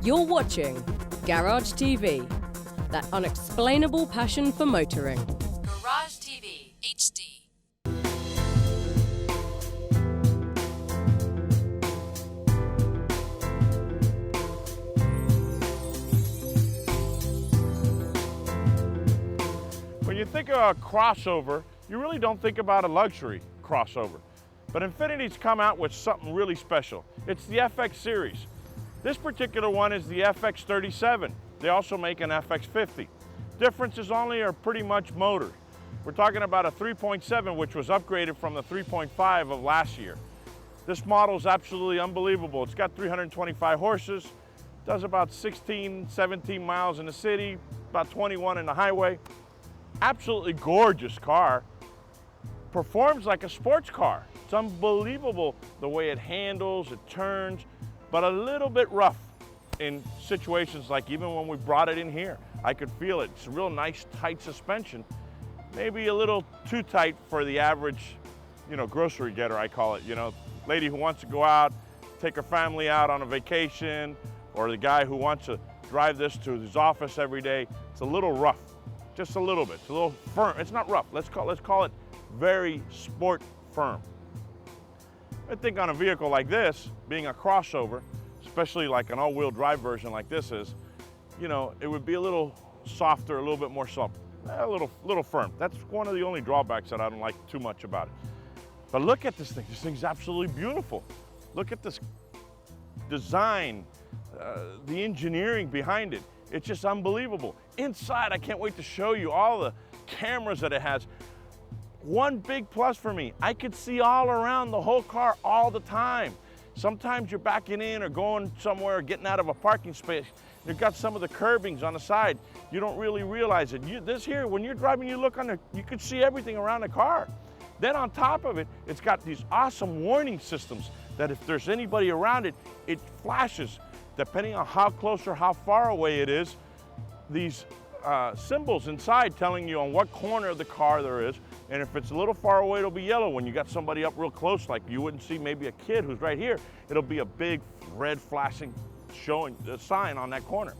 You're watching Garage TV, that unexplainable passion for motoring. Garage TV HD. When you think of a crossover, you really don't think about a luxury crossover. But Infiniti's come out with something really special. It's the FX series. This particular one is the FX37. They also make an FX50. Differences only are pretty much motor. We're talking about a 3.7, which was upgraded from the 3.5 of last year. This model is absolutely unbelievable. It's got 325 horses, does about 16, 17 miles in the city, about 21 in the highway. Absolutely gorgeous car. Performs like a sports car. It's unbelievable the way it handles, it turns, but a little bit rough in situations like even when we brought it in here. I could feel it. It's a real nice, tight suspension. Maybe a little too tight for the average, grocery getter, I call it. Lady who wants to go out, take her family out on a vacation, or the guy who wants to drive this to his office every day. It's a little rough, just a little bit. It's a little firm. It's not rough. Let's call it very sport firm. I think on a vehicle like this, being a crossover, especially like an all-wheel drive version like this is, it would be a little softer, a little bit more soft, a little firm. That's one of the only drawbacks that I don't like too much about it. But look at this thing. This thing's absolutely beautiful. Look at this design, the engineering behind it. It's just unbelievable. Inside, I can't wait to show you all the cameras that it has. One big plus for me, I could see all around the whole car all the time. Sometimes you're backing in or going somewhere, getting out of a parking space. You've got some of the curbings on the side. You don't really realize it. This here, when you're driving, you look under, you could see everything around the car. Then on top of it, it's got these awesome warning systems that if there's anybody around it, it flashes. Depending on how close or how far away it is, these symbols inside telling you on what corner of the car there is. And if it's a little far away, it'll be yellow. When you got somebody up real close, like you wouldn't see maybe a kid who's right here, it'll be a big red flashing showing the sign on that corner.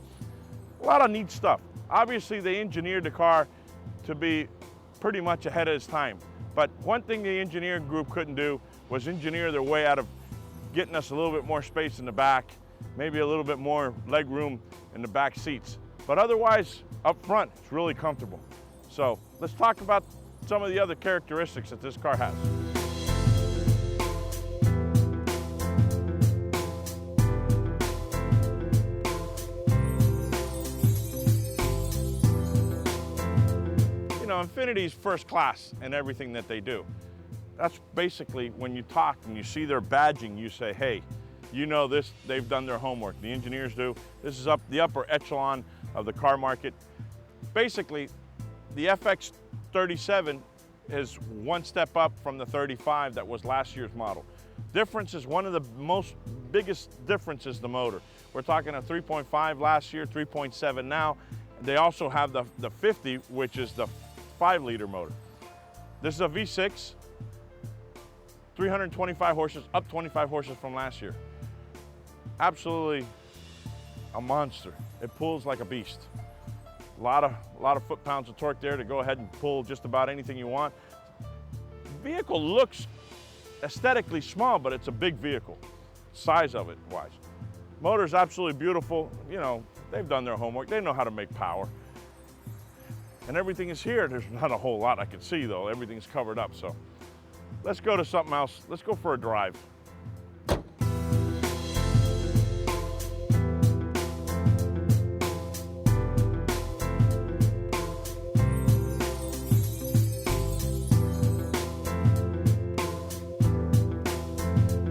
A lot of neat stuff. Obviously, they engineered the car to be pretty much ahead of its time. But one thing the engineering group couldn't do was engineer their way out of getting us a little bit more space in the back, maybe a little bit more leg room in the back seats. But otherwise, up front, it's really comfortable. So let's talk about some of the other characteristics that this car has. Infiniti's first class in everything that they do. That's basically when you talk and you see their badging, you say, hey, this, they've done their homework. The engineers do. This is the upper echelon of the car market. Basically, the FX37 is one step up from the 35 that was last year's model. Difference is one of the biggest difference is the motor. We're talking a 3.5 last year, 3.7 now. They also have the 50, which is the 5-liter motor. This is a V6, 325 horses, up 25 horses from last year. Absolutely a monster. It pulls like a beast. A lot of foot-pounds of torque there to go ahead and pull just about anything you want. The vehicle looks aesthetically small, but it's a big vehicle, size of it wise. Motor's absolutely beautiful. They've done their homework. They know how to make power. And everything is here. There's not a whole lot I can see though. Everything's covered up, so. Let's go to something else. Let's go for a drive.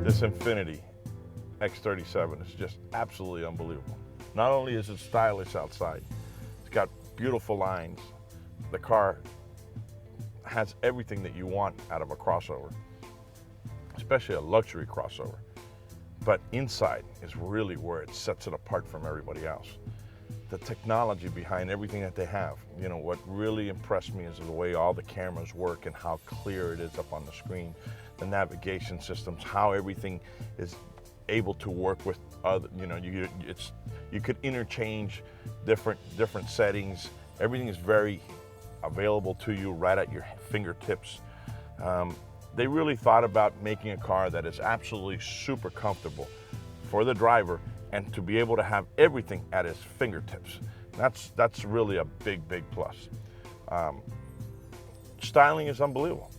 This Infiniti X37 is just absolutely unbelievable. Not only is it stylish outside, it's got beautiful lines. The car has everything that you want out of a crossover, especially a luxury crossover. But inside is really where it sets it apart from everybody else. The technology behind everything that they have. What really impressed me is the way all the cameras work and how clear it is up on the screen. The navigation systems, how everything is able to work with other, you could interchange different settings. Everything is very available to you right at your fingertips. They really thought about making a car that is absolutely super comfortable for the driver and to be able to have everything at his fingertips. That's really a big plus. Styling is unbelievable.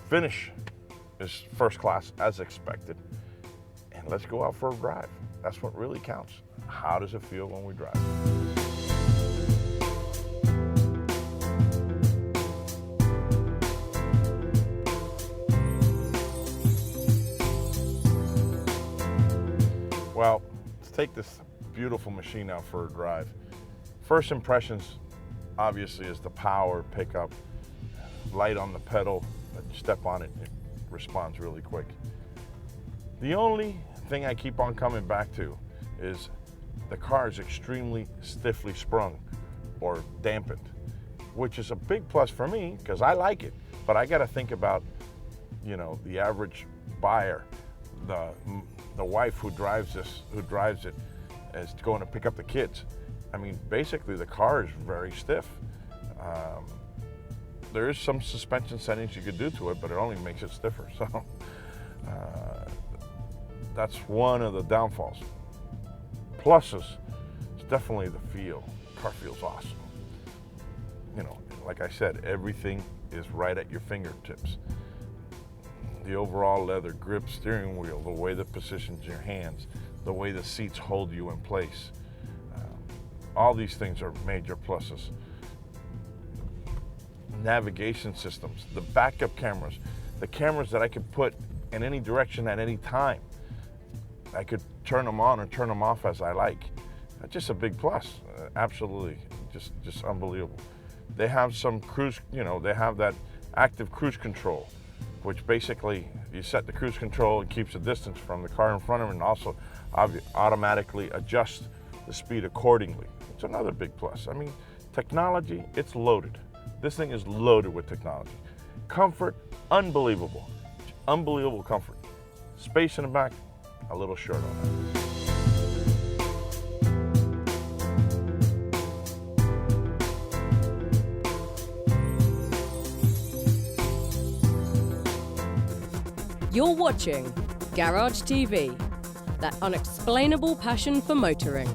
Finish is first class as expected. And let's go out for a drive. That's what really counts. How does it feel when we drive? Well, let's take this beautiful machine out for a drive. First impressions, obviously, is the power, pickup, light on the pedal, but you step on it, it responds really quick. The only thing I keep on coming back to is the car is extremely stiffly sprung or dampened, which is a big plus for me because I like it, but I got to think about, the average buyer, the wife who drives it is going to pick up the kids. I mean, basically the car is very stiff. There is some suspension settings you could do to it, but it only makes it stiffer. So that's one of the downfalls. Pluses, it's definitely the feel. The car feels awesome. Like I said, everything is right at your fingertips. The overall leather grip, steering wheel, the way that positions your hands, the way the seats hold you in place. All these things are major pluses. Navigation systems, the backup cameras, the cameras that I could put in any direction at any time. I could turn them on or turn them off as I like. That's just a big plus. Absolutely, just unbelievable. They have some cruise, they have that active cruise control, which basically you set the cruise control and keeps a distance from the car in front of it and also automatically adjust the speed accordingly. It's another big plus. I mean, technology, it's loaded. This thing is loaded with technology. Comfort, unbelievable. Unbelievable comfort. Space in the back, a little short on that. You're watching Garage TV, that unexplainable passion for motoring.